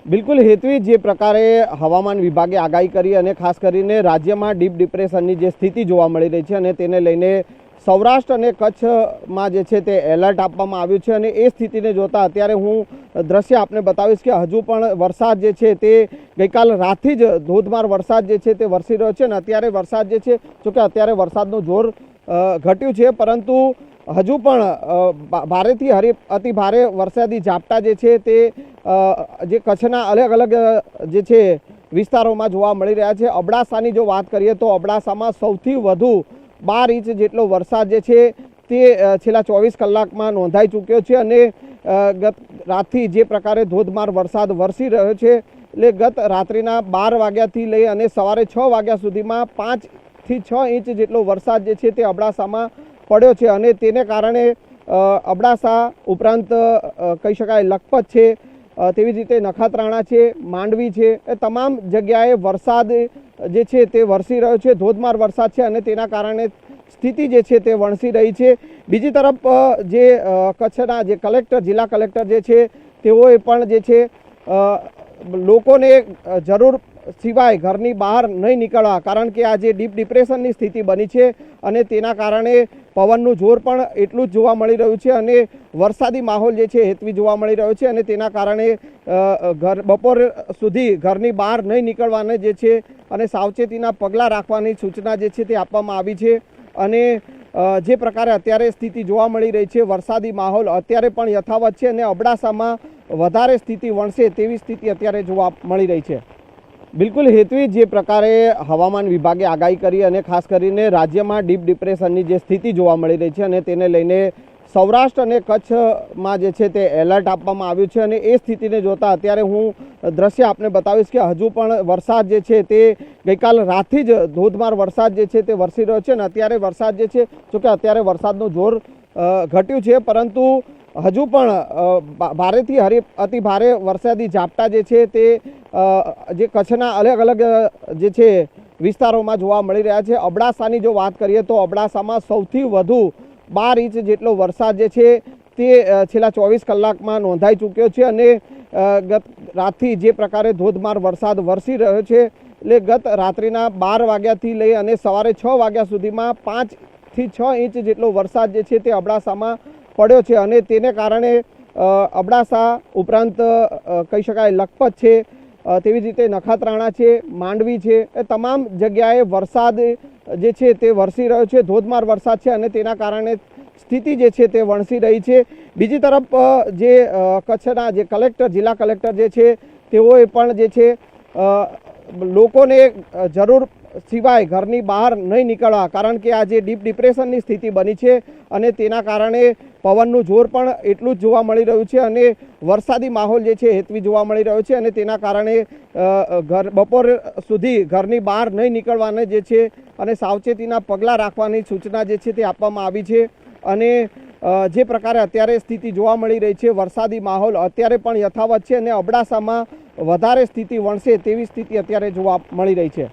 બિલકુલ હેતવી, જે પ્રકારે હવામાન વિભાગે આગાહી કરી અને ખાસ કરીને રાજ્યમાં ડીપ ડિપ્રેશનની જે સ્થિતિ જોવા મળી રહી છે અને તેને લઈને સૌરાષ્ટ્ર અને કચ્છમાં જે છે તે એલર્ટ આપવામાં આવ્યું છે અને એ સ્થિતિને જોતા અત્યારે હું દ્રશ્ય આપને બતાવીશ કે હજુ પણ વરસાદ જે છે તે ગઈકાલ રાતથી જ ધોધમાર વરસાદ જે છે તે વરસી રહ્યો છે અને અત્યારે વરસાદ જે છે જોકે અત્યારે વરસાદનું જોર ઘટ્યું છે, પરંતુ હજુ પણ ભારેથી અતિ ભારે વરસાદી ઝાપટા જે છે તે જે કચ્છના અલગ અલગ જે છે વિસ્તારોમાં જોવા મળી રહ્યા છે। અબડાસાની જો વાત કરીએ તો અબડાસામાં સૌથી વધુ 12 ઇંચ જેટલો વરસાદ જે છે તે છેલ્લા 24 કલાકમાં નોંધાઈ ચૂક્યો છે અને ગત રાતથી જે પ્રકારે ધોધમાર વરસાદ વરસી રહ્યો છે એટલે ગત રાત્રિના 12 વાગ્યાથી લઈ અને સવારે 6 વાગ્યા સુધીમાં 5 થી 6 ઇંચ જેટલો વરસાદ જે છે તે અબડાસામાં પડ્યો છે અને તેને કારણે અબડાસા ઉપરાંત કહી શકાય લખપત છે, તેવી જ રીતે નખત્રાણા છે, માંડવી છે, એ તમામ જગ્યાએ વરસાદ જે છે તે વરસી રહ્યો છે, ધોધમાર વરસાદ છે અને તેના કારણે સ્થિતિ જે છે તે વણસી રહી છે। બીજી તરફ જે કચ્છના જે કલેક્ટર, જિલ્લા કલેક્ટર જે છે તેઓએ પણ જે છે લોકોને જરૂર સિવાય ઘરની બહાર નહીં નીકળવા, કારણ કે આ જે ડીપ ડિપ્રેશનની સ્થિતિ બની છે અને તેના કારણે પવનનું જોર પણ એટલું જ જોવા મળી રહ્યું છે અને વરસાદી માહોલ જે છે હેતવી જોવા મળી રહ્યો છે અને તેના કારણે બપોર સુધી ઘરની બહાર નહીં નીકળવાને જે છે અને સાવચેતીના પગલાં રાખવાની સૂચના જે છે તે આપવામાં આવી છે। અને જે પ્રકારે અત્યારે સ્થિતિ જોવા મળી રહી છે, વરસાદી માહોલ અત્યારે પણ યથાવત છે અને અબડાસામાં વધારે સ્થિતિ વણસે તેવી સ્થિતિ અત્યારે જોવા મળી રહી છે। બિલકુલ હેતવી, જે પ્રકારે હવામાન વિભાગે આગાહી કરી અને ખાસ કરીને રાજ્યમાં ડીપ ડિપ્રેશનની જે સ્થિતિ જોવા મળી રહી છે અને તેને લઈને સૌરાષ્ટ્ર અને કચ્છમાં જે છે તે એલર્ટ આપવામાં આવ્યું છે અને એ સ્થિતિને જોતા અત્યારે હું દ્રશ્ય આપને બતાવીશ કે હજુ પણ વરસાદ જે છે તે ગઈકાલ રાતથી જ ધોધમાર વરસાદ જે છે તે વરસી રહ્યો છે અને અત્યારે વરસાદ જે છે જોકે અત્યારે વરસાદનું જોર ઘટ્યું છે, પરંતુ હજુ પણ ભારેથી અતિ ભારે વરસાદી ઝાપટા જે છે તે જે કચ્છના અલગ અલગ જે છે વિસ્તારોમાં જોવા મળી રહ્યા છે। અબડાસાની જો વાત કરીએ તો અબડાસામાં સૌથી વધુ 12 ઇંચ જેટલો વરસાદ જે છે તે છેલ્લા 24 કલાકમાં નોંધાઈ ચૂક્યો છે અને ગત રાતથી જે પ્રકારે ધોધમાર વરસાદ વરસી રહ્યો છે એટલે ગત રાત્રિના 12 વાગ્યાથી લઈ અને સવારે 6 વાગ્યા સુધીમાં 5 થી 6 ઇંચ જેટલો વરસાદ જે છે તે અબડાસામાં પડ્યો છે અને તેને કારણે અબડાસા ઉપરાંત કહી શકાય લખપત છે, તેવી જ રીતે નખત્રાણા છે, માંડવી છે, એ તમામ જગ્યાએ વરસાદ જે છે તે વરસી રહ્યો છે, ધોધમાર વરસાદ છે અને તેના કારણે સ્થિતિ જે છે તે વણસી રહી છે। બીજી તરફ જે કચ્છના જે કલેક્ટર, જિલ્લા કલેક્ટર જે છે તેઓએ પણ જે છે લોકોને જરૂર સિવાય ઘરની બહાર નહીં નીકળવા, કારણ કે આ જે ડીપ ડિપ્રેશનની સ્થિતિ બની છે અને તેના કારણે પવનનું જોર પણ એટલું જ જોવા મળી રહ્યું છે અને વરસાદી માહોલ જે છે હેતવી જોવા મળી રહ્યો છે અને તેના કારણે બપોર સુધી ઘરની બહાર નહીં નીકળવાને જે છે અને સાવચેતીના પગલાં રાખવાની સૂચના જે છે તે આપવામાં આવી છે। અને જે પ્રકારે અત્યારે સ્થિતિ જોવા મળી રહી છે, વરસાદી માહોલ અત્યારે પણ યથાવત છે અને અબડાસામાં વધારે સ્થિતિ વણસે તેવી સ્થિતિ અત્યારે જોવા મળી રહી છે।